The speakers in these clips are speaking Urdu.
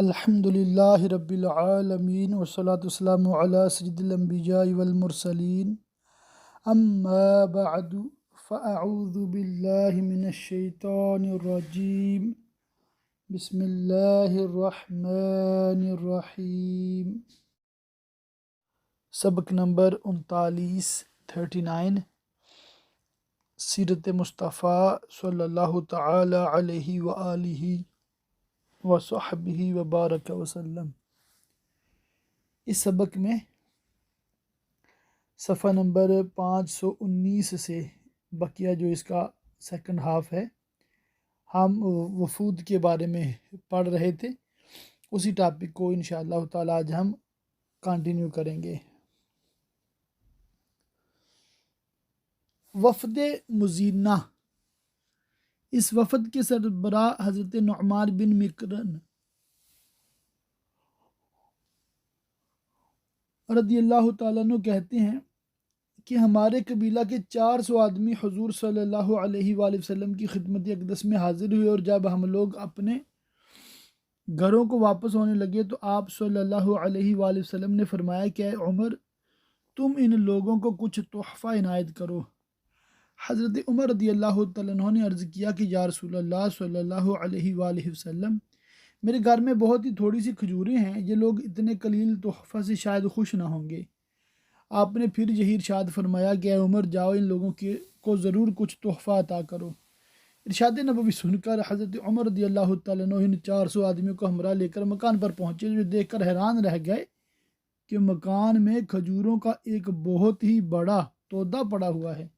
الحمد للہ رب العالمین والصلاة والسلام علی سید الانبیاء والمرسلین اما بعد فاعوذ باللہ من الشیطان الرجیم بسم اللہ الرحمن الرحیم۔ سبق نمبر 39 سیرت مصطفیٰ صلی اللہ تعالی علیہ وآلہ وصحبہ وبارک وسلم۔ اس سبق میں صفحہ نمبر 519 سے بقیہ جو اس کا سیکنڈ ہاف ہے، ہم وفود کے بارے میں پڑھ رہے تھے، اسی ٹاپک کو انشاءاللہ تعالی آج ہم کنٹینیو کریں گے۔ وفد مزینہ، اس وفد کے سربراہ حضرت نعمان بن مقرن رضی اللہ تعالیٰ عنہ کہتے ہیں کہ ہمارے قبیلہ کے 400 آدمی حضور صلی اللہ علیہ وآلہ وسلم کی خدمت اقدس میں حاضر ہوئے، اور جب ہم لوگ اپنے گھروں کو واپس ہونے لگے تو آپ صلی اللہ علیہ وآلہ وسلم نے فرمایا کہ اے عمر، تم ان لوگوں کو کچھ تحفہ عنایت کرو۔ حضرت عمر رضی اللہ تعالیٰ عنہ نے عرض کیا کہ یا رسول اللہ صلی اللہ علیہ وآلہ وسلم، میرے گھر میں بہت ہی تھوڑی سی کھجوریں ہیں، یہ لوگ اتنے قلیل تحفہ سے شاید خوش نہ ہوں گے۔ آپ نے پھر یہی ارشاد فرمایا کہ اے عمر، جاؤ ان لوگوں کو ضرور کچھ تحفہ عطا کرو۔ ارشاد نبوی سن کر حضرت عمر رضی اللہ تعالیٰ عنہ ان 400 آدمیوں کو ہمراہ لے کر مکان پر پہنچے، جو دیکھ کر حیران رہ گئے کہ مکان میں کھجوروں کا ایک بہت ہی بڑا تودا پڑا ہوا ہے۔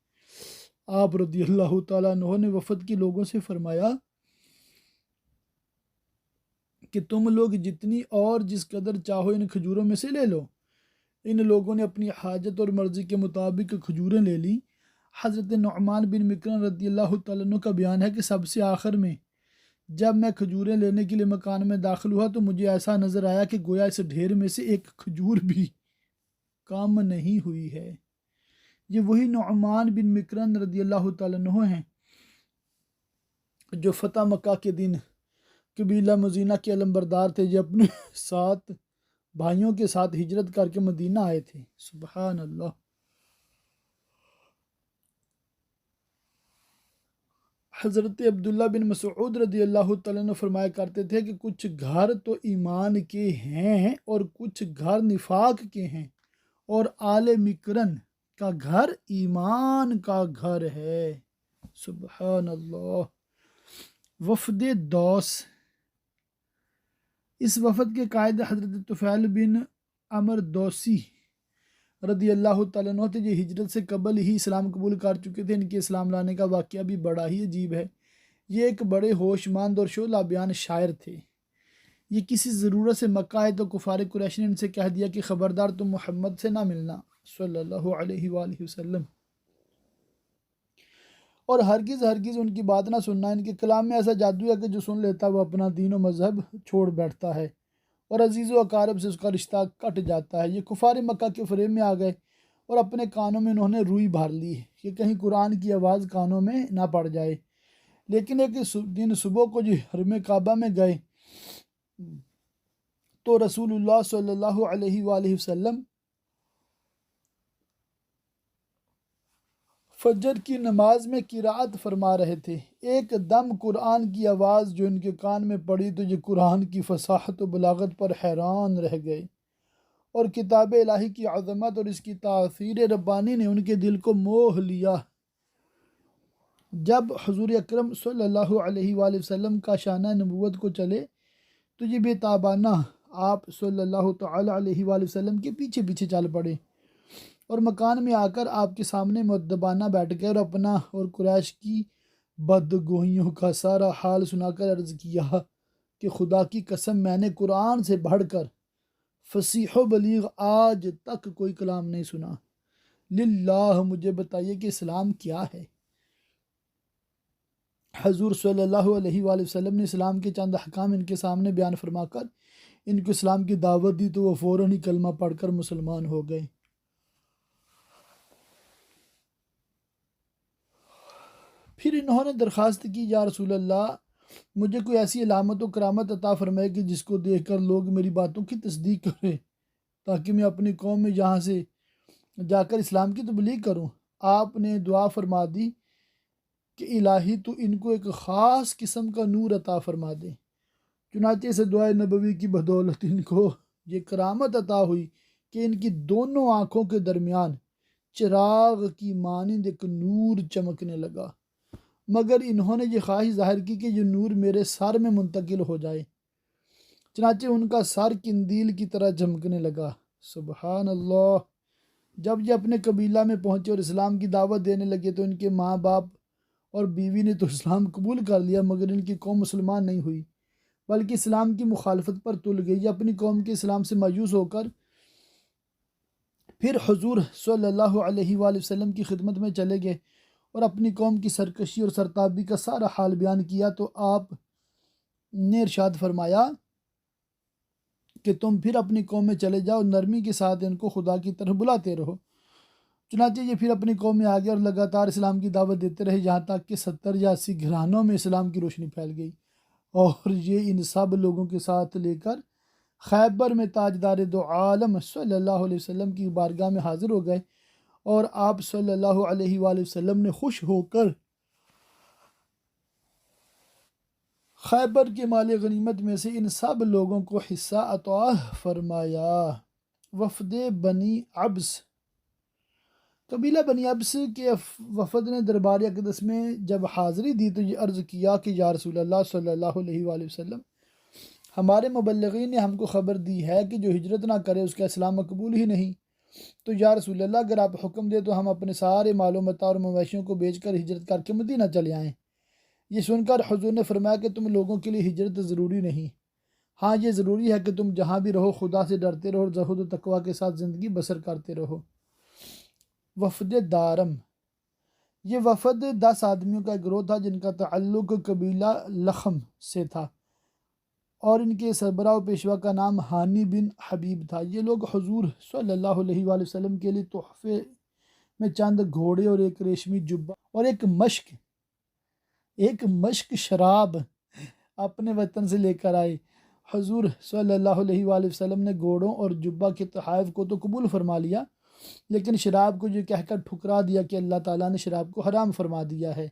آپ رضی اللہ تعالیٰ عنہ نے وفد کے لوگوں سے فرمایا کہ تم لوگ جتنی اور جس قدر چاہو ان کھجوروں میں سے لے لو۔ ان لوگوں نے اپنی حاجت اور مرضی کے مطابق کھجوریں لے لیں۔ حضرت نعمان بن مقرن رضی اللہ تعالیٰ عنہ کا بیان ہے کہ سب سے آخر میں جب میں کھجوریں لینے کے لیے مکان میں داخل ہوا تو مجھے ایسا نظر آیا کہ گویا اس ڈھیر میں سے ایک کھجور بھی کم نہیں ہوئی ہے۔ یہ وہی نعمان بن مقرن رضی اللہ تعالیٰ عنہ ہیں جو فتح مکہ کے دن قبیلہ مزینہ کے علمبردار تھے، جو اپنے 7 بھائیوں کے ساتھ ہجرت کر کے مدینہ آئے تھے۔ سبحان اللہ۔ حضرت عبداللہ بن مسعود رضی اللہ تعالیٰ عنہ فرمایا کرتے تھے کہ کچھ گھر تو ایمان کے ہیں اور کچھ گھر نفاق کے ہیں، اور آل مقرن کا گھر ایمان کا گھر ہے۔ سبحان اللہ۔ وفد دوس، اس وفد کے قائد حضرت طفیل بن عمر دوسی رضی اللہ تعالیٰ عنہ تھے، جو ہجرت سے قبل ہی اسلام قبول کر چکے تھے۔ ان کے اسلام لانے کا واقعہ بھی بڑا ہی عجیب ہے۔ یہ ایک بڑے ہوش مند اور شعلہ بیان شاعر تھے۔ یہ کسی ضرورت سے مکہ آئے تو کفار قریش نے ان سے کہہ دیا کہ خبردار تم محمد سے نہ ملنا صلی اللہ علیہ وآلہ وسلم، اور ہرگز ان کی بات نہ سننا۔ ان کے کلام میں ایسا جادو ہے کہ جو سن لیتا وہ اپنا دین و مذہب چھوڑ بیٹھتا ہے، اور عزیز و اقارب سے اس کا رشتہ کٹ جاتا ہے۔ یہ کفار مکہ کے فریب میں آ گئے اور اپنے کانوں میں انہوں نے روئی بھر لی کہ کہیں قرآن کی آواز کانوں میں نہ پڑ جائے۔ لیکن ایک دن صبح کو جو حرم کعبہ میں گئے تو رسول اللہ صلی اللہ علیہ وآلہ وسلم فجر کی نماز میں قرأت فرما رہے تھے۔ ایک دم قرآن کی آواز جو ان کے کان میں پڑی تو یہ قرآن کی فصاحت و بلاغت پر حیران رہ گئے، اور کتاب الہی کی عظمت اور اس کی تاثیر ربانی نے ان کے دل کو موہ لیا۔ جب حضور اکرم صلی اللہ علیہ وآلہ وسلم کا شانہ نبوت کو چلے تو یہ بے تابانہ آپ صلی اللہ تعالی علیہ وآلہ وسلم کے پیچھے پیچھے چل پڑے، اور مکان میں آ کر آپ کے سامنے مؤدبانہ بیٹھ گئے، اور اپنا اور قریش کی بدگوئیوں کا سارا حال سنا کر عرض کیا کہ خدا کی قسم، میں نے قرآن سے بڑھ کر فصیح و بلیغ آج تک کوئی کلام نہیں سنا۔ للہ، مجھے بتائیے کہ اسلام کیا ہے۔ حضور صلی اللہ علیہ وآلہ وسلم نے اسلام کے چند احکام ان کے سامنے بیان فرما کر ان کو اسلام کی دعوت دی تو وہ فوراً ہی کلمہ پڑھ کر مسلمان ہو گئے۔ پھر انہوں نے درخواست کی، یا رسول اللہ، مجھے کوئی ایسی علامت و کرامت عطا فرمائے کہ جس کو دیکھ کر لوگ میری باتوں کی تصدیق کریں، تاکہ میں اپنی قوم میں یہاں سے جا کر اسلام کی تبلیغ کروں۔ آپ نے دعا فرما دی کہ الہی تو ان کو ایک خاص قسم کا نور عطا فرما دے۔ چنانچہ اس دعائے نبوی کی بدولت ان کو یہ کرامت عطا ہوئی کہ ان کی دونوں آنکھوں کے درمیان چراغ کی مانند ایک نور چمکنے لگا، مگر انہوں نے یہ خواہش ظاہر کی کہ یہ نور میرے سر میں منتقل ہو جائے۔ چنانچہ ان کا سر قندیل کی طرح چمکنے لگا۔ سبحان اللہ۔ جب یہ اپنے قبیلہ میں پہنچے اور اسلام کی دعوت دینے لگے تو ان کے ماں باپ اور بیوی نے تو اسلام قبول کر لیا، مگر ان کی قوم مسلمان نہیں ہوئی، بلکہ اسلام کی مخالفت پر تل گئی۔ یہ اپنی قوم کے اسلام سے مایوس ہو کر پھر حضور صلی اللہ علیہ وآلہ وسلم کی خدمت میں چلے گئے اور اپنی قوم کی سرکشی اور سرتابی کا سارا حال بیان کیا، تو آپ نے ارشاد فرمایا کہ تم پھر اپنی قوم میں چلے جاؤ، نرمی کے ساتھ ان کو خدا کی طرف بلاتے رہو۔ چنانچہ یہ پھر اپنی قوم میں آگے اور لگاتار اسلام کی دعوت دیتے رہے، یہاں تک کہ 70 یا 80 گھرانوں میں اسلام کی روشنی پھیل گئی، اور یہ ان سب لوگوں کے ساتھ لے کر خیبر میں تاجدار دو عالم صلی اللہ علیہ وسلم کی بارگاہ میں حاضر ہو گئے، اور آپ صلی اللہ علیہ وآلہ وسلم نے خوش ہو کر خیبر کے مال غنیمت میں سے ان سب لوگوں کو حصہ عطا فرمایا۔ وفد بنی عبس، قبیلہ بنی عبس کے وفد نے دربار اقدس میں جب حاضری دی تو یہ عرض کیا کہ یا رسول اللہ صلی اللہ علیہ وآلہ وسلم، ہمارے مبلغین نے ہم کو خبر دی ہے کہ جو ہجرت نہ کرے اس کا اسلام مقبول ہی نہیں، تو یا رسول اللہ اگر آپ حکم دے تو ہم اپنے سارے مال و متاع اور مویشیوں کو بیچ کر ہجرت کر کے مدینہ چلے آئیں۔ یہ سن کر حضور نے فرمایا کہ تم لوگوں کے لیے ہجرت ضروری نہیں، ہاں یہ ضروری ہے کہ تم جہاں بھی رہو خدا سے ڈرتے رہو اور زہد و تقوی کے ساتھ زندگی بسر کرتے رہو۔ وفد دارم، یہ وفد 10 آدمیوں کا ایک گروہ تھا جن کا تعلق قبیلہ لخم سے تھا، اور ان کے سربراہ و پیشوا کا نام ہانی بن حبیب تھا۔ یہ لوگ حضور صلی اللہ علیہ وآلہ وسلم کے لیے تحفے میں چند گھوڑے اور ایک ریشمی جبہ اور ایک مشک شراب اپنے وطن سے لے کر آئے۔ حضور صلی اللہ علیہ وآلہ وسلم نے گھوڑوں اور جبہ کے تحائف کو تو قبول فرما لیا، لیکن شراب کو یہ کہہ کر ٹھکرا دیا کہ اللہ تعالیٰ نے شراب کو حرام فرما دیا ہے۔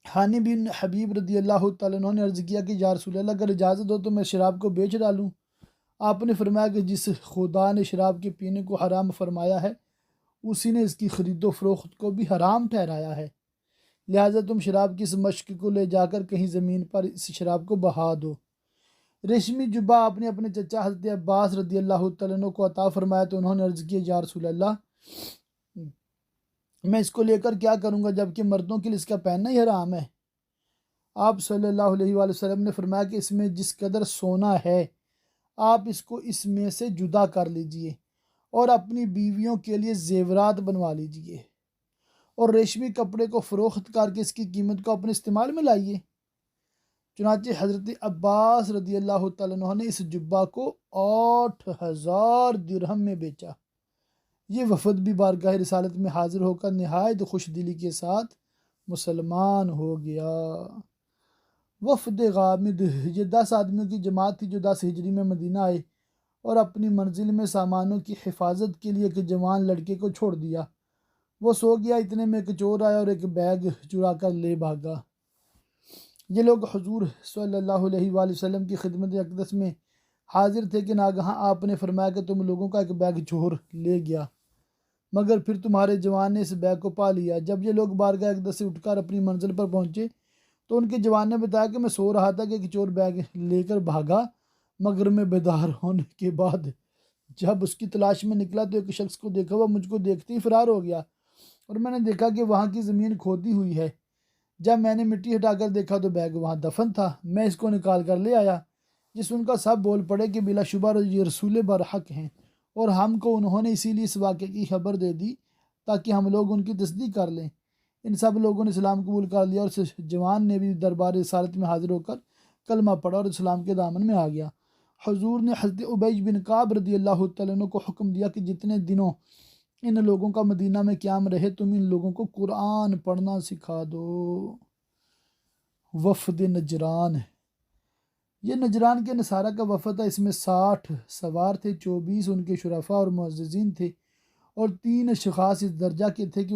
ہانی بن حبیب رضی اللہ تعالیٰ عنہ نے عرض کیا کہ یا رسول اللہ اگر اجازت ہو تو میں شراب کو بیچ ڈالوں۔ آپ نے فرمایا کہ جس خدا نے شراب کے پینے کو حرام فرمایا ہے اسی نے اس کی خرید و فروخت کو بھی حرام ٹھہرایا ہے، لہٰذا تم شراب کی اس مشک کو لے جا کر کہیں زمین پر اس شراب کو بہا دو۔ ریشمی جبہ آپ نے اپنے چچا حضرت عباس رضی اللہ تعالیٰ عنہ کو عطا فرمایا تو انہوں نے عرض کیا یا رسول اللہ میں اس کو لے کر کیا کروں گا جبکہ مردوں کے لیے اس کا پہننا ہی حرام ہے۔ آپ صلی اللہ علیہ وآلہ وسلم نے فرمایا کہ اس میں جس قدر سونا ہے آپ اس کو اس میں سے جدا کر لیجئے اور اپنی بیویوں کے لیے زیورات بنوا لیجئے، اور ریشمی کپڑے کو فروخت کر کے اس کی قیمت کو اپنے استعمال میں لائیے۔ چنانچہ حضرت عباس رضی اللہ تعالیٰ عنہ نے اس جبہ کو 8000 درہم میں بیچا۔ یہ وفد بھی بارگاہ رسالت میں حاضر ہو کر نہایت خوش دلی کے ساتھ مسلمان ہو گیا۔ وفد غامد، یہ 10 آدمیوں کی جماعت تھی جو 10 ہجری میں مدینہ آئے اور اپنی منزل میں سامانوں کی حفاظت کے لیے ایک جوان لڑکے کو چھوڑ دیا۔ وہ سو گیا، اتنے میں ایک چور آیا اور ایک بیگ چرا کر لے بھاگا۔ یہ لوگ حضور صلی اللہ علیہ وآلہ وسلم کی خدمت اقدس میں حاضر تھے کہ ناگہاں آپ نے فرمایا کہ تم لوگوں کا ایک بیگ چور لے گیا، مگر پھر تمہارے جوان نے اس بیگ کو پا لیا۔ جب یہ لوگ بارگاہ اقدس سے اٹھ کر اپنی منزل پر پہنچے تو ان کے جوان نے بتایا کہ میں سو رہا تھا کہ ایک چور بیگ لے کر بھاگا، مگر میں بیدار ہونے کے بعد جب اس کی تلاش میں نکلا تو ایک شخص کو دیکھا، وہ مجھ کو دیکھتے ہی فرار ہو گیا، اور میں نے دیکھا کہ وہاں کی زمین کھودی ہوئی ہے۔ جب میں نے مٹی ہٹا کر دیکھا تو بیگ وہاں دفن تھا، میں اس کو نکال کر لے آیا۔ جس ان کا سب بول پڑے کہ بلا شبہ یہ رسول برحق ہیں، اور ہم کو انہوں نے اسی لیے اس واقعے کی خبر دے دی تاکہ ہم لوگ ان کی تصدیق کر لیں۔ ان سب لوگوں نے اسلام قبول کر لیا، اور اس جوان نے بھی دربار رسالت میں حاضر ہو کر کلمہ پڑھا اور اسلام کے دامن میں آ گیا۔ حضور نے حضرت ابی بن کعب رضی اللہ تعالیٰ عنہ کو حکم دیا کہ جتنے دنوں ان لوگوں کا مدینہ میں قیام رہے تم ان لوگوں کو قرآن پڑھنا سکھا دو۔ وفد نجران ہے۔ یہ نجران کے نصارہ کا وفد تھا، اس میں 60 سوار تھے، 24 ان کے شرفاء اور معززین تھے، اور 3 اشخاص اس درجہ کے تھے کہ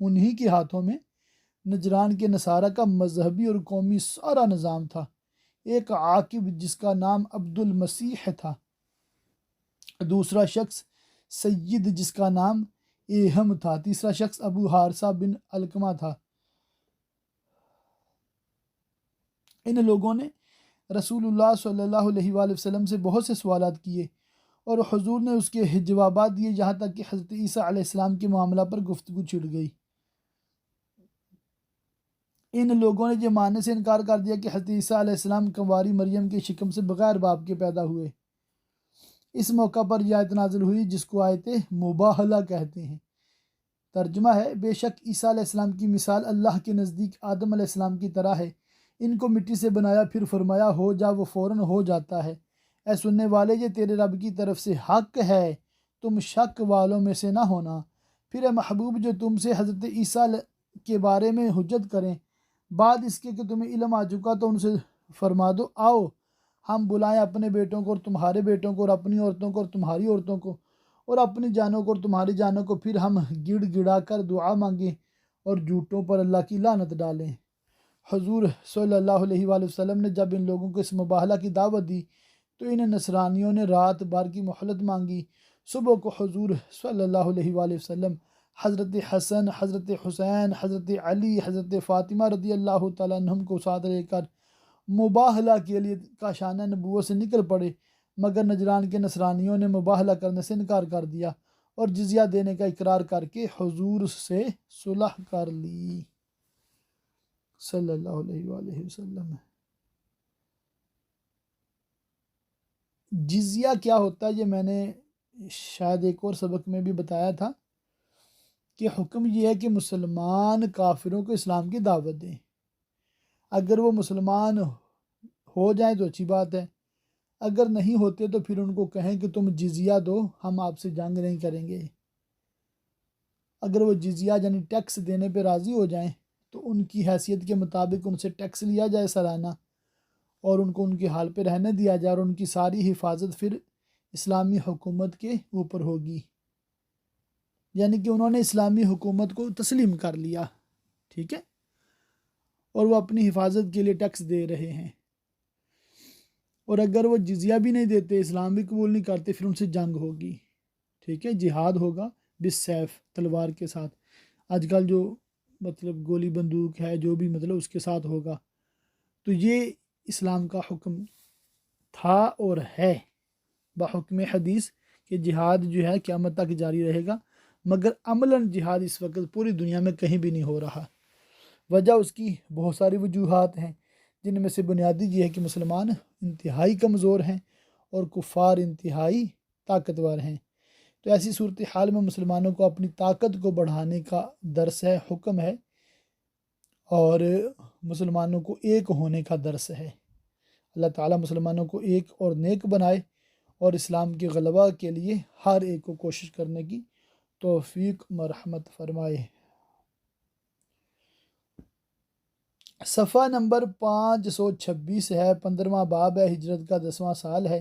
انہی کے ہاتھوں میں نجران کے نصارہ کا مذہبی اور قومی سارا نظام تھا۔ ایک عاقب جس کا نام عبد المسیح تھا، دوسرا شخص سید جس کا نام ایہم تھا، تیسرا شخص ابو حارثہ بن علقمہ تھا۔ ان لوگوں نے رسول اللہ صلی اللہ علیہ وآلہ وسلم سے بہت سے سوالات کیے اور حضور نے اس کے جوابات دیے، یہاں تک کہ حضرت عیسیٰ علیہ السلام کے معاملہ پر گفتگو چھڑ گئی۔ ان لوگوں نے یہ ماننے سے انکار کر دیا کہ حضرت عیسیٰ علیہ السلام کنواری مریم کے شکم سے بغیر باپ کے پیدا ہوئے۔ اس موقع پر یہ آیت نازل ہوئی جس کو آیت مباہلہ کہتے ہیں۔ ترجمہ ہے، بے شک عیسیٰ علیہ السلام کی مثال اللہ کے نزدیک آدم علیہ السلام کی طرح ہے۔ ان کو مٹی سے بنایا، پھر فرمایا ہو جا، وہ فوراً ہو جاتا ہے۔ اے سننے والے، یہ تیرے رب کی طرف سے حق ہے، تم شک والوں میں سے نہ ہونا۔ پھر اے محبوب، جو تم سے حضرت عیسیٰ کے بارے میں حجت کریں بعد اس کے کہ تمہیں علم آ چکا، تو ان سے فرما دو، آؤ ہم بلائیں اپنے بیٹوں کو اور تمہارے بیٹوں کو، اور اپنی عورتوں کو اور تمہاری عورتوں کو، اور اپنی جانوں کو اور تمہاری جانوں کو، پھر ہم گڑ گڑا کر دعا مانگیں اور جھوٹوں پر اللہ کی لعنت ڈالیں۔ حضور صلی اللہ علیہ وآلہ وسلم نے جب ان لوگوں کو اس مباہلہ کی دعوت دی تو ان نصرانیوں نے رات بھر کی مہلت مانگی۔ صبح کو حضور صلی اللہ علیہ وآلہ وسلم حضرت حسن، حضرت حسین، حضرت علی، حضرت فاطمہ رضی اللہ تعالیٰ عنہم کو ساتھ لے کر مباہلہ کے لیے کاشانہ نبوت سے نکل پڑے، مگر نجران کے نصرانیوں نے مباہلہ کرنے سے انکار کر دیا اور جزیہ دینے کا اقرار کر کے حضور سے صلح کر لی صلی اللہ علیہ وآلہ وسلم۔ جزیہ کیا ہوتا ہے یہ میں نے شاید ایک اور سبق میں بھی بتایا تھا کہ حکم یہ ہے کہ مسلمان کافروں کو اسلام کی دعوت دیں۔ اگر وہ مسلمان ہو جائیں تو اچھی بات ہے، اگر نہیں ہوتے تو پھر ان کو کہیں کہ تم جزیہ دو، ہم آپ سے جنگ نہیں کریں گے۔ اگر وہ جزیہ یعنی ٹیکس دینے پہ راضی ہو جائیں تو ان کی حیثیت کے مطابق ان سے ٹیکس لیا جائے سالانہ، اور ان کو ان کے حال پہ رہنے دیا جائے، اور ان کی ساری حفاظت پھر اسلامی حکومت کے اوپر ہوگی، یعنی کہ انہوں نے اسلامی حکومت کو تسلیم کر لیا، ٹھیک ہے، اور وہ اپنی حفاظت کے لیے ٹیکس دے رہے ہیں۔ اور اگر وہ جزیہ بھی نہیں دیتے، اسلام بھی قبول نہیں کرتے، پھر ان سے جنگ ہوگی، ٹھیک ہے، جہاد ہوگا بالسیف، تلوار کے ساتھ، آج کل جو مطلب گولی بندوق ہے جو بھی مطلب اس کے ساتھ ہوگا۔ تو یہ اسلام کا حکم تھا اور ہے بحکم حدیث کہ جہاد جو ہے قیامت تک جاری رہے گا، مگر عملاً جہاد اس وقت پوری دنیا میں کہیں بھی نہیں ہو رہا۔ وجہ اس کی بہت ساری وجوہات ہیں، جن میں سے بنیادی یہ ہے کہ مسلمان انتہائی کمزور ہیں اور کفار انتہائی طاقتور ہیں۔ تو ایسی صورتحال میں مسلمانوں کو اپنی طاقت کو بڑھانے کا درس ہے، حکم ہے، اور مسلمانوں کو ایک ہونے کا درس ہے۔ اللہ تعالیٰ مسلمانوں کو ایک اور نیک بنائے اور اسلام کے غلبہ کے لیے ہر ایک کو کوشش کرنے کی توفیق مرحمت فرمائے۔ صفحہ نمبر 526 ہے، 15واں باب ہے، ہجرت کا 10واں سال ہے۔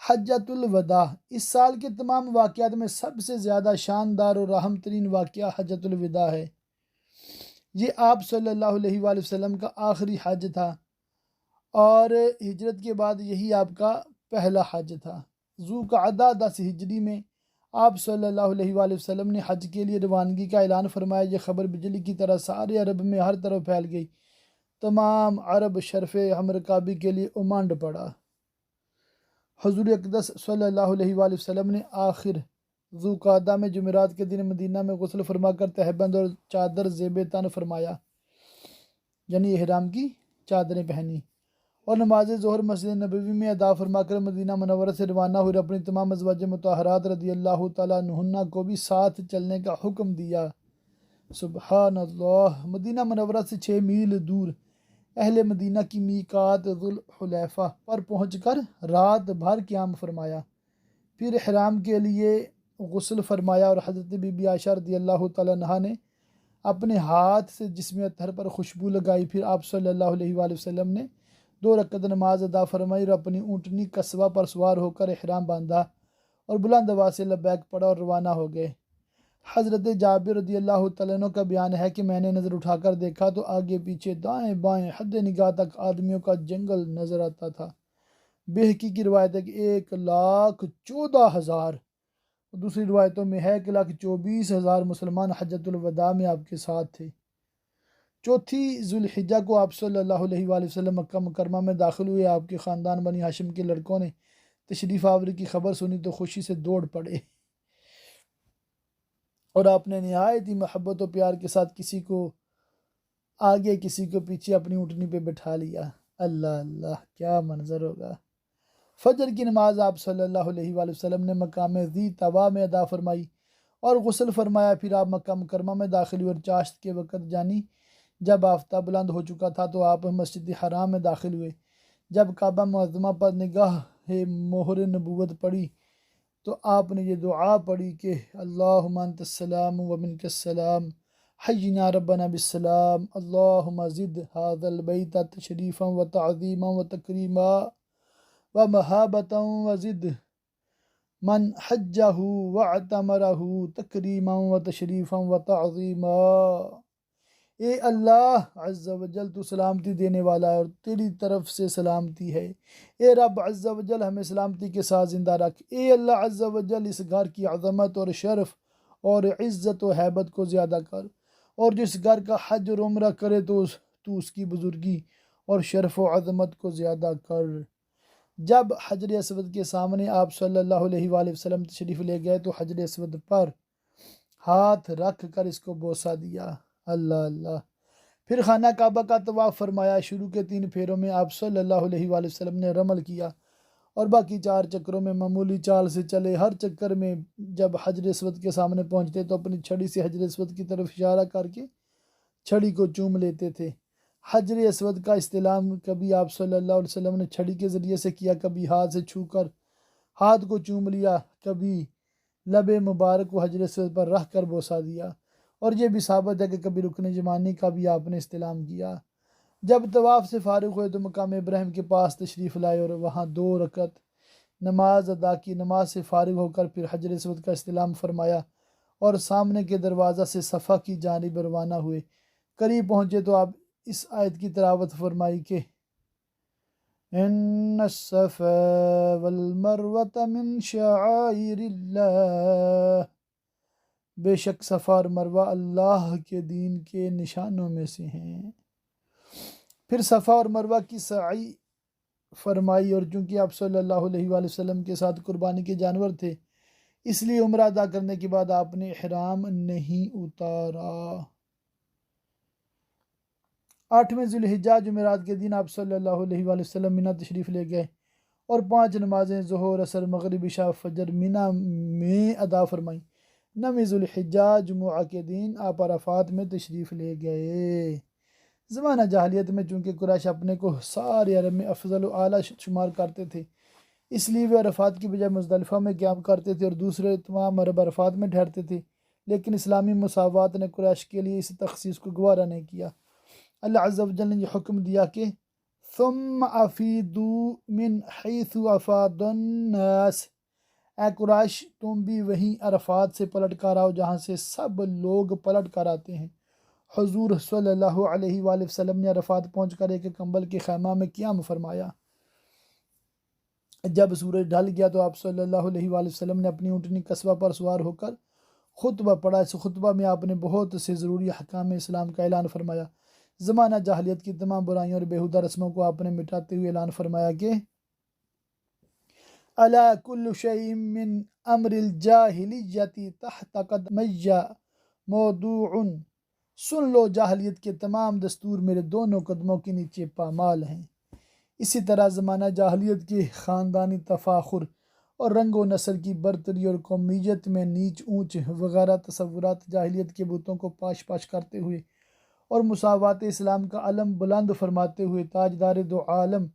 حجۃ الوداع، اس سال کے تمام واقعات میں سب سے زیادہ شاندار اور اہم ترین واقعہ حجۃ الوداع ہے۔ یہ آپ صلی اللہ علیہ وآلہ وسلم کا آخری حج تھا اور ہجرت کے بعد یہی آپ کا پہلا حج تھا۔ ذوالقعدہ 10 ہجری میں آپ صلی اللہ علیہ وآلہ وسلم نے حج کے لیے روانگی کا اعلان فرمایا۔ یہ خبر بجلی کی طرح سارے عرب میں ہر طرف پھیل گئی، تمام عرب شرف عمر کعبی کے لیے امانڈ پڑا۔ حضور اقدس صلی اللہ علیہ وآلہ وسلم نے آخر ذوالقعدہ میں جمعرات کے دن مدینہ میں غسل فرما کر تہبند اور چادر زیب تن فرمایا، یعنی احرام کی چادریں پہنی، اور نماز ظہر مسجد نبوی میں ادا فرما کر مدینہ منورہ سے روانہ ہوئے، اپنی تمام ازواج مطہرات رضی اللہ تعالیٰ عنہن کو بھی ساتھ چلنے کا حکم دیا۔ سبحان اللہ۔ مدینہ منورہ سے 6 میل دور اہل مدینہ کی میقات ذوالحلیفہ پر پہنچ کر رات بھر قیام فرمایا، پھر احرام کے لیے غسل فرمایا، اور حضرت بی بی عائشہ رضی اللہ تعالیٰ عنہا نے اپنے ہاتھ سے جسم اطہر پر خوشبو لگائی۔ پھر آپ صلی اللہ علیہ وآلہ وسلم نے 2 رکعت نماز ادا فرمائی اور اپنی اونٹنی قصبہ پر سوار ہو کر احرام باندھا اور بلند آواز سے لبیک پڑھا اور روانہ ہو گئے۔ حضرت جابر رضی اللہ تعالیٰ عنہ کا بیان ہے کہ میں نے نظر اٹھا کر دیکھا تو آگے پیچھے دائیں بائیں حد نگاہ تک آدمیوں کا جنگل نظر آتا تھا۔ بہقی کی روایت ہے کہ 1,14,000، دوسری روایتوں میں ہے 1,24,000 مسلمان حجۃ الوداع میں آپ کے ساتھ تھے۔ چوتھی ذوالحجہ کو آپ صلی اللہ علیہ وآلہ وسلم مکہ مکرمہ میں داخل ہوئے۔ آپ کے خاندان بنی ہاشم کے لڑکوں نے تشریف آوری کی خبر سنی تو خوشی سے دوڑ پڑے اور آپ نے نہایت ہی محبت و پیار کے ساتھ کسی کو آگے کسی کو پیچھے اپنی اونٹنی پہ بٹھا لیا۔ اللہ اللہ، کیا منظر ہوگا۔ فجر کی نماز آپ صلی اللہ علیہ وآلہ وسلم نے مقام ذی طوا میں ادا فرمائی اور غسل فرمایا۔ پھر آپ مکہ مکرمہ میں داخل ہوئے اور چاشت کے وقت جانی جب آفتاب بلند ہو چکا تھا تو آپ مسجد حرام میں داخل ہوئے۔ جب کعبہ معظمہ پر نگاہ مہر نبوت پڑی تو آپ نے یہ دعا پڑھی کہ اللہم انت السلام و منک السلام حینا ربنا بالسلام اللہم زد هذا البیت تشریفا و تعظیما و تکریما و محابتا و زد من حجہ واعتمرہ تکریما و تشریفا و تعظیما۔ اے اللہ عز و جل، تو سلامتی دینے والا ہے اور تیری طرف سے سلامتی ہے۔ اے رب عز و جل، ہمیں سلامتی کے ساتھ زندہ رکھ۔ اے اللہ عز و جل، اس گھر کی عظمت اور شرف اور عزت و حیبت کو زیادہ کر، اور جس گھر کا حج اور عمرہ کرے تو اس کی بزرگی اور شرف و عظمت کو زیادہ کر۔ جب حجر اسود کے سامنے آپ صلی اللہ علیہ وآلہ وسلم تشریف لے گئے تو حجر اسود پر ہاتھ رکھ کر اس کو بوسہ دیا۔ اللہ اللہ۔ پھر خانہ کعبہ کا طواف فرمایا۔ شروع کے 3 پھیروں میں آپ صلی اللہ علیہ وآلہ وسلم نے رمل کیا اور باقی 4 چکروں میں معمولی چال سے چلے۔ ہر چکر میں جب حجر اسود کے سامنے پہنچتے تو اپنی چھڑی سے حجر اسود کی طرف اشارہ کر کے چھڑی کو چوم لیتے تھے۔ حجر اسود کا استلام کبھی آپ صلی اللہ علیہ وسلم نے چھڑی کے ذریعے سے کیا، کبھی ہاتھ سے چھو کر ہاتھ کو چوم لیا، کبھی لب مبارک کو حجر اسود پر رکھ کر بوسہ دیا، اور یہ بھی ثابت ہے کہ کبھی رکن یمانی کا بھی آپ نے استلام کیا۔ جب طواف سے فارغ ہوئے تو مقام ابراہیم کے پاس تشریف لائے اور وہاں 2 رکعت نماز ادا کی۔ نماز سے فارغ ہو کر پھر حجر اسود کا استلام فرمایا اور سامنے کے دروازہ سے صفا کی جانب روانہ ہوئے۔ قریب پہنچے تو آپ اس آیت کی تلاوت فرمائی کہ ان الصفا والمروة من شعائر اللہ، بے شک صفا اور مروہ اللہ کے دین کے نشانوں میں سے ہیں۔ پھر صفا اور مروہ کی سعی فرمائی، اور چونکہ آپ صلی اللہ علیہ وآلہ وسلم کے ساتھ قربانی کے جانور تھے اس لیے عمرہ ادا کرنے کے بعد آپ نے احرام نہیں اتارا۔ 8ویں ذوالحجہ جمعرات کے دن آپ صلی اللہ علیہ وآلہ وسلم منی تشریف لے گئے اور 5 نمازیں ظہر، عصر، مغرب، عشاء، فجر منی میں ادا فرمائیں۔ 9ویں ذوالحجہ جمعہ کے دن آپ عرفات میں تشریف لے گئے۔ زمانہ جاہلیت میں چونکہ قریش اپنے کو سارے عرب میں افضل و اعلیٰ شمار کرتے تھے، اس لیے وہ عرفات کی بجائے مزدلفہ میں قیام کرتے تھے اور دوسرے تمام عرب عرفات میں ٹھہرتے تھے، لیکن اسلامی مساوات نے قریش کے لیے اس تخصیص کو گوارا نہیں کیا۔ اللہ عز و جل نے یہ حکم دیا کہ ثم افیدوا من حیث افاض الناس، اے قریش تم بھی وہیں عرفات سے پلٹ کر آؤ جہاں سے سب لوگ پلٹ کر آتے ہیں۔ حضور صلی اللہ علیہ وآلہ وسلم نے عرفات پہنچ کر ایک کمبل کے خیمہ میں قیام فرمایا۔ جب سورج ڈھل گیا تو آپ صلی اللہ علیہ وآلہ وسلم نے اپنی اونٹنی قصبہ پر سوار ہو کر خطبہ پڑھا۔ اس خطبہ میں آپ نے بہت سے ضروری احکام اسلام کا اعلان فرمایا۔ زمانہ جاہلیت کی تمام برائیوں اور بیہودہ رسموں کو آپ نے مٹاتے ہوئے اعلان فرمایا کہ الا کل شیء من امر الجاہلیت تحت قدمی موضوع، سن لو جاہلیت کے تمام دستور میرے دونوں قدموں کے نیچے پامال ہیں۔ اسی طرح زمانہ جاہلیت کے خاندانی تفاخر اور رنگ و نسل کی برتری اور قومیت میں نیچ اونچ وغیرہ تصورات جاہلیت کے بتوں کو پاش پاش کرتے ہوئے اور مساوات اسلام کا علم بلند فرماتے ہوئے تاجدار دو عالم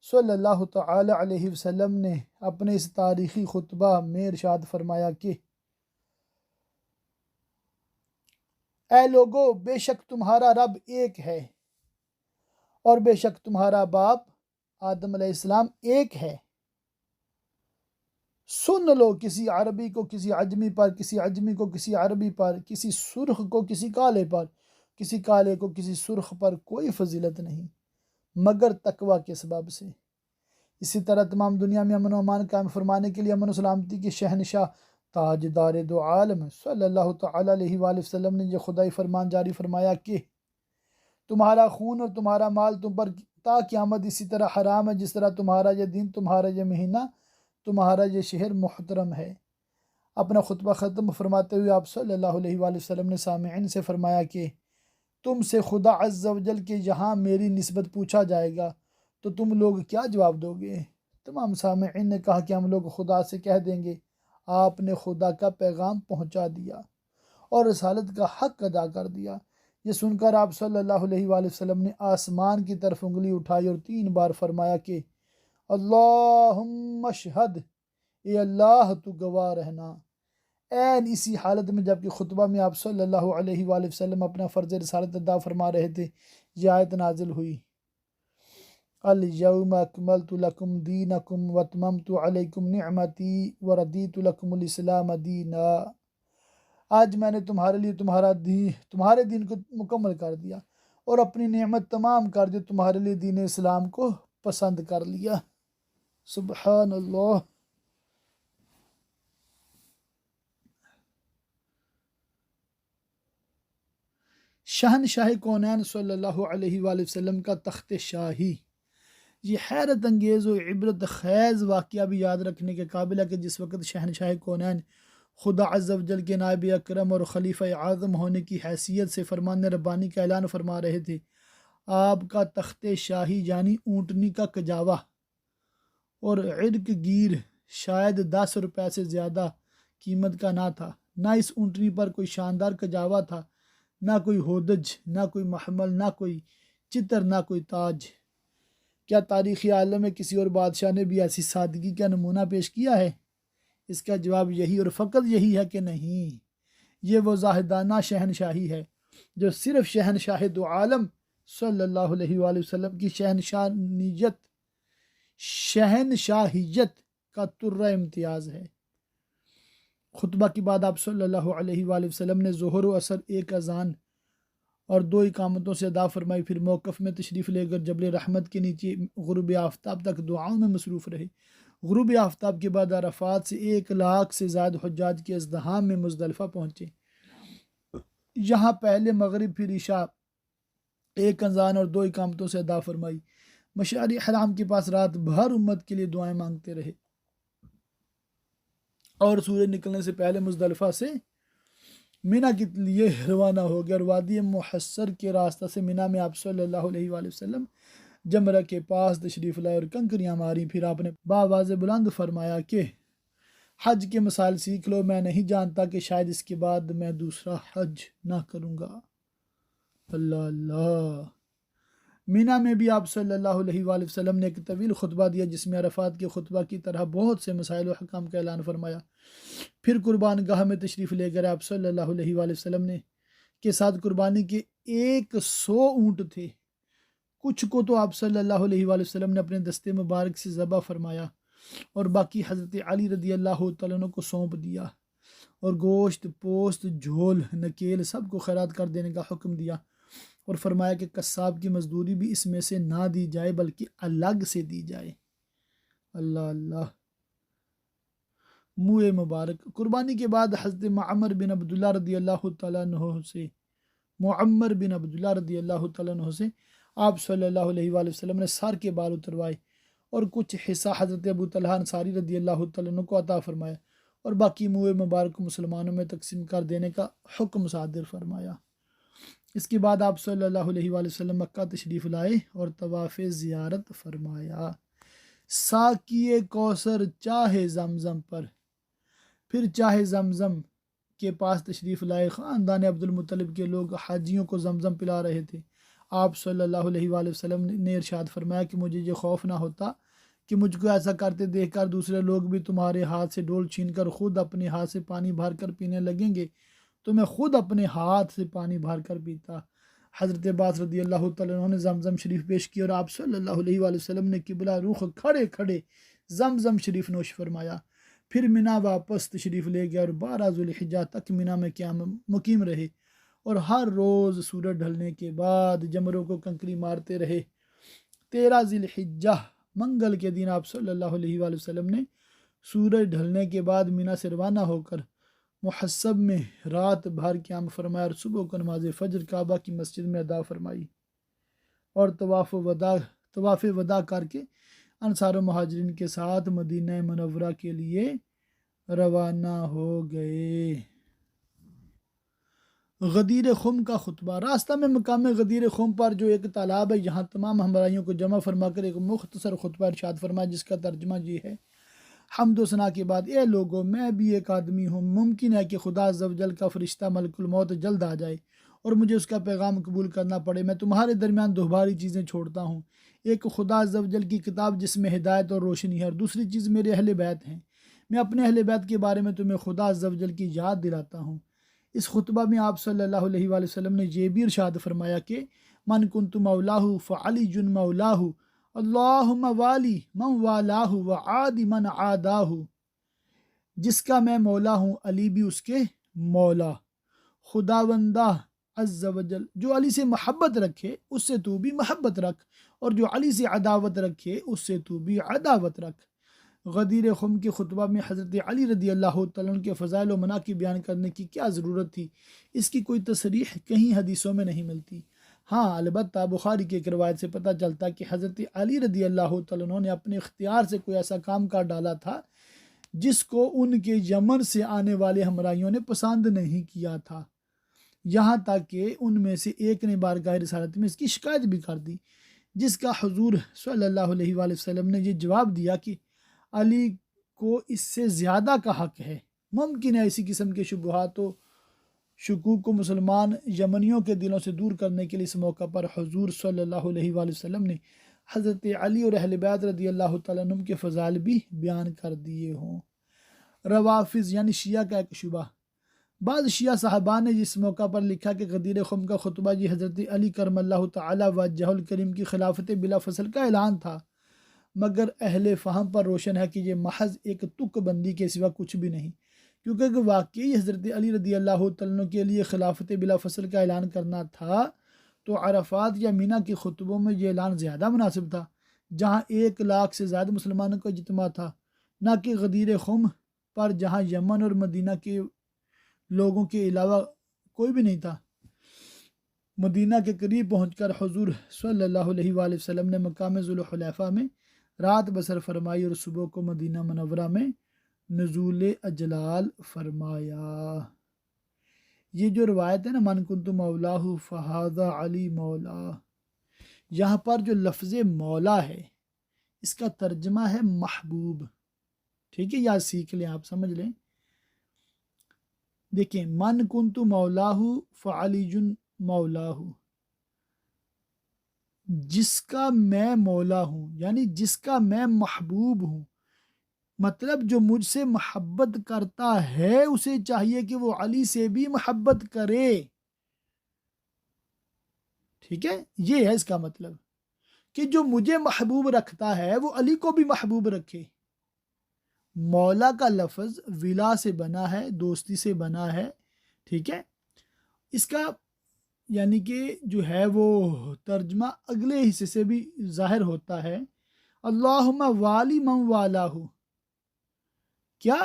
صلی اللہ تعالی علیہ وسلم نے اپنے اس تاریخی خطبہ میں ارشاد فرمایا کہ اے لوگو بے شک تمہارا رب ایک ہے اور بے شک تمہارا باپ آدم علیہ السلام ایک ہے۔ سن لو کسی عربی کو کسی عجمی پر، کسی عجمی کو کسی عربی پر، کسی سرخ کو کسی کالے پر، کسی کالے کو کسی سرخ پر کوئی فضیلت نہیں مگر تقوی کے سبب سے۔ اسی طرح تمام دنیا میں امن و امان قائم فرمانے کے لیے امن و سلامتی کے شہنشاہ تاجدار دو عالم صلی اللہ تعالیٰ علیہ وآلہ وسلم نے یہ خدائی فرمان جاری فرمایا کہ تمہارا خون اور تمہارا مال تم پر تا قیامت اسی طرح حرام ہے جس طرح تمہارا یہ دن، تمہارا یہ مہینہ، تمہارا یہ شہر محترم ہے۔ اپنا خطبہ ختم فرماتے ہوئے آپ صلی اللہ علیہ وآلہ وسلم نے سامعین سے فرمایا کہ تم سے خدا عز و جل کے یہاں میری نسبت پوچھا جائے گا تو تم لوگ کیا جواب دو گے؟ تمام سامعین نے کہا کہ ہم لوگ خدا سے کہہ دیں گے آپ نے خدا کا پیغام پہنچا دیا اور رسالت کا حق ادا کر دیا۔ یہ سن کر آپ صلی اللہ علیہ وآلہ وسلم نے آسمان کی طرف انگلی اٹھائی اور 3 بار فرمایا کہ اللہم اشہد، اے اللہ تو گواہ رہنا۔ این اسی حالت میں جبکہ خطبہ میں آپ صلی اللہ علیہ وآلہ وسلم اپنا فرض رسالت ادا فرما رہے تھے، یہ آیت نازل ہوئی، الیوم اکملت لکم دینکم واتممت علیکم نعمتی وردیت لکم الاسلام دینا۔ آج میں نے تمہارے لیے تمہارے دین کو مکمل کر دیا اور اپنی نعمت تمام کر دی، تمہارے لیے دین اسلام کو پسند کر لیا۔ سبحان اللہ۔ شہنشاہ کونین صلی اللہ علیہ وآلہ وسلم کا تخت شاہی، یہ حیرت انگیز و عبرت خیز واقعہ بھی یاد رکھنے کے قابل ہے کہ جس وقت شہنشاہ کونین خدا عز و جل کے نائب اکرم اور خلیفہ اعظم ہونے کی حیثیت سے فرمان ربانی کا اعلان فرما رہے تھے، آپ کا تخت شاہی یعنی اونٹنی کا کجاوا اور عرق گیر شاید 10 روپے سے زیادہ قیمت کا نہ تھا۔ نہ اس اونٹنی پر کوئی شاندار کجاوا تھا، نہ کوئی ہودج، نہ کوئی محمل، نہ کوئی چتر، نہ کوئی تاج۔ کیا تاریخی عالم میں کسی اور بادشاہ نے بھی ایسی سادگی کا نمونہ پیش کیا ہے؟ اس کا جواب یہی اور فقط یہی ہے کہ نہیں۔ یہ وہ زاہدانہ شہنشاہی ہے جو صرف شہنشاہ دو عالم صلی اللہ علیہ وآلہ وسلم کی شہنشاہیت کا ترہ امتیاز ہے۔ خطبہ کے بعد آپ صلی اللہ علیہ وآلہ وسلم نے ظہر و عصر 1 اذان اور 2 اقامتوں سے ادا فرمائی، پھر موقف میں تشریف لے کر جبل رحمت کے نیچے غروب آفتاب تک دعاؤں میں مصروف رہے۔ غروب آفتاب کے بعد عرفات سے 1 لاکھ سے زائد حجاج کے ازدحام میں مزدلفہ پہنچے۔ یہاں پہلے مغرب پھر عشاء 1 اذان اور 2 اقامتوں سے ادا فرمائی۔ مشعر حرام کے پاس رات بھر امت کے لیے دعائیں مانگتے رہے اور سورج نکلنے سے پہلے مزدلفہ سے مینا کے لیے روانہ ہو گیا اور وادی محصر کے راستہ سے مینا میں آپ صلی اللہ علیہ وآلہ وسلم جمرہ کے پاس تشریف لائے اور کنکریاں ماری۔ پھر آپ نے باواز بلند فرمایا کہ حج کے مسائل سیکھ لو، میں نہیں جانتا کہ شاید اس کے بعد میں دوسرا حج نہ کروں گا۔ اللہ اللہ۔ مینا میں بھی آپ صلی اللہ علیہ وآلہ وسلم نے ایک طویل خطبہ دیا جس میں عرفات کے خطبہ کی طرح بہت سے مسائل و حکام کا اعلان فرمایا۔ پھر قربان گاہ میں تشریف لے کر آپ صلی اللہ علیہ وآلہ وسلم نے کے ساتھ قربانی کے 100 اونٹ تھے۔ کچھ کو تو آپ صلی اللہ علیہ وآلہ وسلم نے اپنے دستے مبارک سے ذبح فرمایا اور باقی حضرت علی رضی اللہ تعالیٰ عنہ کو سونپ دیا اور گوشت، پوست، جھول، نکیل سب کو خیرات کر دینے کا حکم دیا اور فرمایا کہ قصاب کی مزدوری بھی اس میں سے نہ دی جائے بلکہ الگ سے دی جائے۔ اللہ اللہ۔ منہ مبارک۔ قربانی کے بعد حضرت معمر بن عبداللہ رضی اللہ تعالیٰ عنہ سے آپ صلی اللہ علیہ وآلہ وسلم نے سر کے بال اتروائے اور کچھ حصہ حضرت ابو طلحہ انصاری رضی اللہ تعالیٰ عنہ کو عطا فرمایا اور باقی منہ مبارک کو مسلمانوں میں تقسیم کر دینے کا حکم صادر فرمایا۔ اس کے بعد آپ صلی اللہ علیہ وآلہ وسلم مکہ تشریف لائے اور طواف زیارت فرمایا۔ ساقی کوثر چاہے زمزم پر، پھر چاہے زمزم کے پاس تشریف لائے۔ خاندان عبد المطلب کے لوگ حاجیوں کو زمزم پلا رہے تھے۔ آپ صلی اللہ علیہ وآلہ وسلم نے ارشاد فرمایا کہ مجھے یہ خوف نہ ہوتا کہ مجھ کو ایسا کرتے دیکھ کر دوسرے لوگ بھی تمہارے ہاتھ سے ڈول چھین کر خود اپنے ہاتھ سے پانی بھر کر پینے لگیں گے تو میں خود اپنے ہاتھ سے پانی بھر کر پیتا۔ حضرت عباس رضی اللہ تعالیٰ عنہ نے زمزم شریف پیش کی اور آپ صلی اللہ علیہ وآلہ وسلم نے قبلہ رخ کھڑے کھڑے زمزم شریف نوش فرمایا۔ پھر مینا واپس تشریف لے گیا اور 12 ذوالحجہ تک مینا میں قیام مقیم رہے اور ہر روز سورج ڈھلنے کے بعد جمروں کو کنکری مارتے رہے۔ 13 ذی الحجہ منگل کے دن آپ صلی اللہ علیہ وآلہ وسلم نے سورج ڈھلنے کے بعد مینا سے روانہ ہو کر محسب میں رات بھر قیام فرمایا اور صبح کو نماز فجر کعبہ کی مسجد میں ادا فرمائی اور طواف وداع کر کے انصار و مہاجرین کے ساتھ مدینہ منورہ کے لیے روانہ ہو گئے۔ غدیر خم کا خطبہ۔ راستہ میں مقام غدیر خم پر جو ایک تالاب ہے، یہاں تمام ہمراہیوں کو جمع فرما کر ایک مختصر خطبہ ارشاد فرمایا جس کا ترجمہ یہ ہے: حمد و ثنا کے بعد، اے لوگو، میں بھی ایک آدمی ہوں، ممکن ہے کہ خدا عز و جل کا فرشتہ ملک الموت جلد آ جائے اور مجھے اس کا پیغام قبول کرنا پڑے۔ میں تمہارے درمیان دو بھاری چیزیں چھوڑتا ہوں، ایک خدا عز و جل کی کتاب جس میں ہدایت اور روشنی ہے، اور دوسری چیز میرے اہل بیت ہیں۔ میں اپنے اہل بیت کے بارے میں تمہیں خدا عز و جل کی یاد دلاتا ہوں۔ اس خطبہ میں آپ صلی اللہ علیہ وآلہ وسلم نے یہ بھی ارشاد فرمایا کہ من کنت مولاہ فعلی جن مولاہ، اللہم والی من والاہ وعادی من عاداہ۔ جس کا میں مولا ہوں، علی بھی اس کے مولا۔ خداوندہ عز و جل جو علی سے محبت رکھے اس سے تو بھی محبت رکھ، اور جو علی سے عداوت رکھے اس سے تو بھی عداوت رکھ۔ غدیر خم کے خطبہ میں حضرت علی رضی اللہ تعالیٰ عنہ کے فضائل و مناقب بیان کرنے کی کیا ضرورت تھی؟ اس کی کوئی تصریح کہیں حدیثوں میں نہیں ملتی۔ ہاں، البتہ بخاری کی ایک روایت سے پتہ چلتا کہ حضرت علی رضی اللہ تعالیٰ عنہ نے اپنے اختیار سے کوئی ایسا کام کر ڈالا تھا جس کو ان کے یمن سے آنے والے ہمراہیوں نے پسند نہیں کیا تھا، یہاں تک کہ ان میں سے ایک نے بارگاہ رسالت میں اس کی شکایت بھی کر دی، جس کا حضور صلی اللہ علیہ وآلہ وسلم نے یہ جواب دیا کہ علی کو اس سے زیادہ کا حق ہے۔ ممکن ہے اسی قسم کے شبہات و شکوک کو مسلمان یمنیوں کے دلوں سے دور کرنے کے لیے اس موقع پر حضور صلی اللہ علیہ وآلہ وسلم نے حضرت علی اور اہل بیت رضی اللہ تعالیٰ عنہ کے فضائل بھی بیان کر دیے ہوں۔ روافظ یعنی شیعہ کا ایک شبہ۔ بعض شیعہ صاحبان نے اس موقع پر لکھا کہ غدیر خم کا خطبہ یہ حضرت علی کرم اللہ تعالیٰ وجہ الکریم کی خلافت بلا فصل کا اعلان تھا، مگر اہل فہم پر روشن ہے کہ یہ محض ایک تک بندی کے سوا کچھ بھی نہیں، کیونکہ واقعی حضرت علی رضی اللہ تعالیٰ عنہ کے لیے خلافت بلا فصل کا اعلان کرنا تھا تو عرفات یا مینا کے خطبوں میں یہ اعلان زیادہ مناسب تھا، جہاں 1 لاکھ سے زیادہ مسلمانوں کا اجتماع تھا، نہ کہ غدیر خم پر جہاں یمن اور مدینہ کے لوگوں کے علاوہ کوئی بھی نہیں تھا۔ مدینہ کے قریب پہنچ کر حضور صلی اللہ علیہ وآلہ وسلم نے مقام ذوالحلیفہ میں رات بسر فرمائی اور صبح کو مدینہ منورہ میں نزول اجلال فرمایا۔ یہ جو روایت ہے نا، من کنت مولاہ فہذا علی مولا، یہاں پر جو لفظ مولا ہے اس کا ترجمہ ہے محبوب، ٹھیک ہے، یاد سیکھ لیں، آپ سمجھ لیں۔ دیکھیں، من کنت مولاہ فعلی جن مولاہ، جس کا میں مولا ہوں یعنی جس کا میں محبوب ہوں، مطلب جو مجھ سے محبت کرتا ہے اسے چاہیے کہ وہ علی سے بھی محبت کرے، ٹھیک ہے، یہ ہے اس کا مطلب کہ جو مجھے محبوب رکھتا ہے وہ علی کو بھی محبوب رکھے۔ مولا کا لفظ ولا سے بنا ہے، دوستی سے بنا ہے، ٹھیک ہے، اس کا یعنی کہ جو ہے وہ ترجمہ اگلے حصے سے بھی ظاہر ہوتا ہے، اللہم والی من والاہ، کیا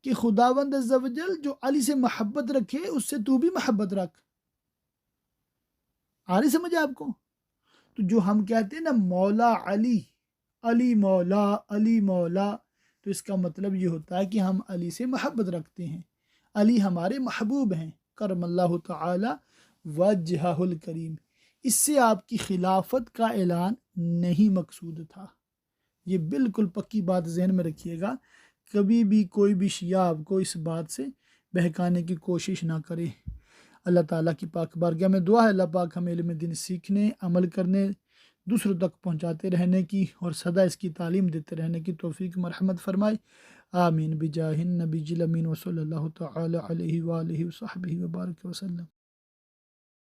کہ خداوند عز و جل جو علی سے محبت رکھے اس سے تو بھی محبت رکھ۔ آ رہی سمجھ آپ کو؟ تو جو ہم کہتے ہیں نا مولا علی، علی مولا، علی مولا، تو اس کا مطلب یہ ہوتا ہے کہ ہم علی سے محبت رکھتے ہیں، علی ہمارے محبوب ہیں، کرم اللہ تعالی وجہہ الکریم۔ اس سے آپ کی خلافت کا اعلان نہیں مقصود تھا، یہ بالکل پکی بات ذہن میں رکھیے گا، کبھی بھی کوئی بھی شیعہ آپ کو اس بات سے بہکانے کی کوشش نہ کرے۔ اللہ تعالیٰ کی پاک بارگاہ میں دعا ہے اللہ پاک ہمیں علم دین سیکھنے، عمل کرنے، دوسروں تک پہنچاتے رہنے کی اور سدا اس کی تعلیم دیتے رہنے کی توفیق مرحمت فرمائے۔ آمین بجاہ النبی الامین وصلی اللہ تعالی علیہ وآلہ وصحبہ وبارک وسلم.